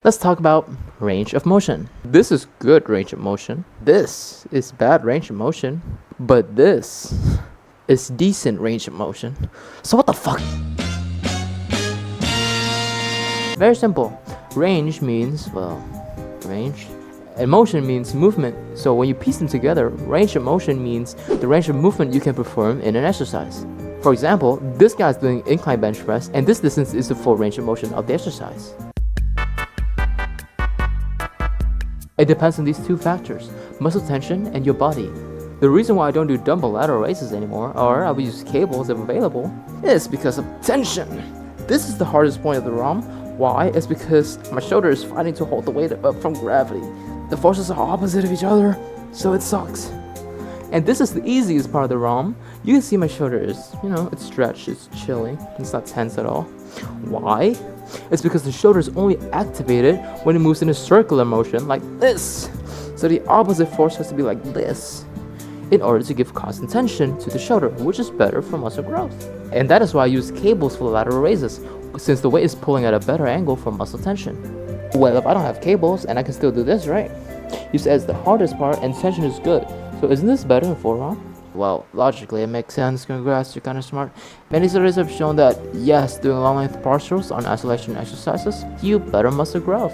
Let's talk about range of motion. This is good range of motion. This is bad range of motion. But this is decent range of motion. So what the fuck? Very simple. Range means, well, range. And motion means movement. So when you piece them together, range of motion means the range of movement you can perform in an exercise. For example, this guy's doing incline bench press, and this distance is the full range of motion of the exercise. It depends on these two factors, muscle tension and your body. The reason why I don't do dumbbell lateral raises anymore, or I will use cables if available, is because of tension. This is the hardest point of the ROM. Why? It's because my shoulder is fighting to hold the weight up from gravity. The forces are opposite of each other, so it sucks. And this is the easiest part of the ROM. You can see my shoulder is, it's stretched, it's chilling, it's not tense at all. Why? It's because the shoulder is only activated when it moves in a circular motion like this. So the opposite force has to be like this in order to give constant tension to the shoulder, which is better for muscle growth. And that is why I use cables for the lateral raises, since the weight is pulling at a better angle for muscle tension. Well, if I don't have cables and I can still do this, right? You said it's the hardest part and tension is good. So isn't this better in full ROM? Well, logically it makes sense. Congrats, you're kinda smart. Many studies have shown that yes, doing long length partials on isolation exercises yield better muscle growth.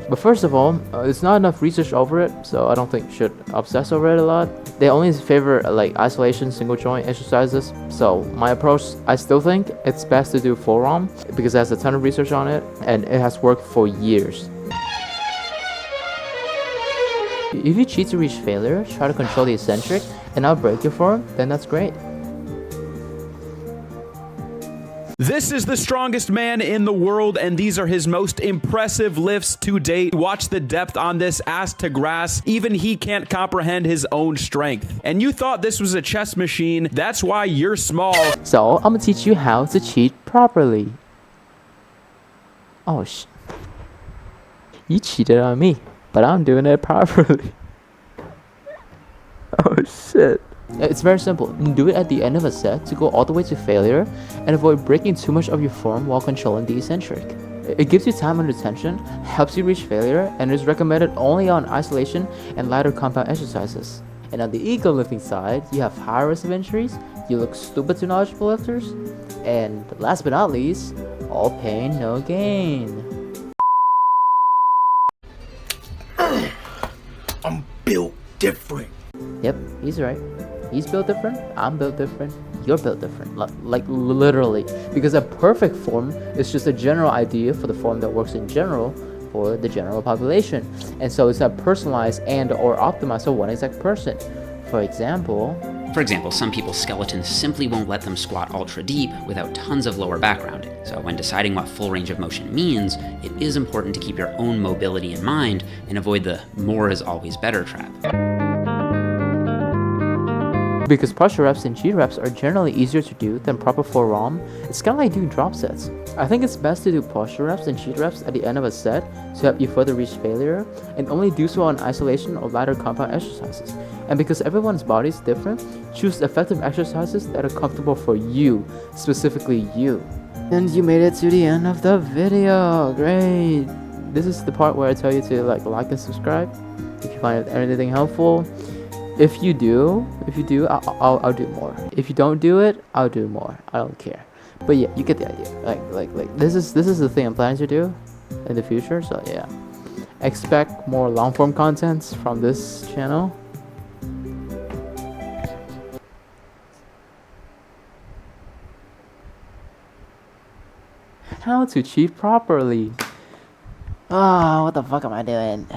But first of all, it's not enough research over it, so I don't think you should obsess over it a lot. They only favor like isolation single joint exercises. So my approach, I still think it's best to do full ROM because it has a ton of research on it and it has worked for years. If you cheat to reach failure, try to control the eccentric and not break your form, then that's great. This is the strongest man in the world, and these are his most impressive lifts to date. Watch the depth on this ass to grass. Even he can't comprehend his own strength. And you thought this was a chess machine. That's why you're small. So, I'm gonna teach you how to cheat properly. Oh, you cheated on me, but I'm doing it properly. Oh, shit. It's very simple. Do it at the end of a set to go all the way to failure and avoid breaking too much of your form while controlling the eccentric. It gives you time under tension, helps you reach failure, and is recommended only on isolation and lighter compound exercises. And on the ego lifting side, you have high risk of injuries, you look stupid to knowledgeable lifters, and last but not least, all pain, no gain. I'm built different. Yep, he's right. He's built different, I'm built different, you're built different. Like literally. Because a perfect form is just a general idea for the form that works in general for the general population. And so it's not personalized and or optimized for one exact person. For example, some people's skeletons simply won't let them squat ultra deep without tons of lower back rounding. So when deciding what full range of motion means, it is important to keep your own mobility in mind and avoid the more is always better trap. Because partial reps and cheat reps are generally easier to do than proper full ROM, it's kind of like doing drop sets. I think it's best to do partial reps and cheat reps at the end of a set to help you further reach failure, and only do so on isolation or lighter compound exercises. And because everyone's body is different, choose effective exercises that are comfortable for you, specifically you. And you made it to the end of the video. Great. This is the part where I tell you to like and subscribe if you find anything helpful. If you do, I'll do more. If you don't do it, I'll do more. I don't care. But yeah, you get the idea. Like this is the thing I'm planning to do in the future. So yeah, expect more long form contents from this channel. How to cheat properly. What the fuck am I doing?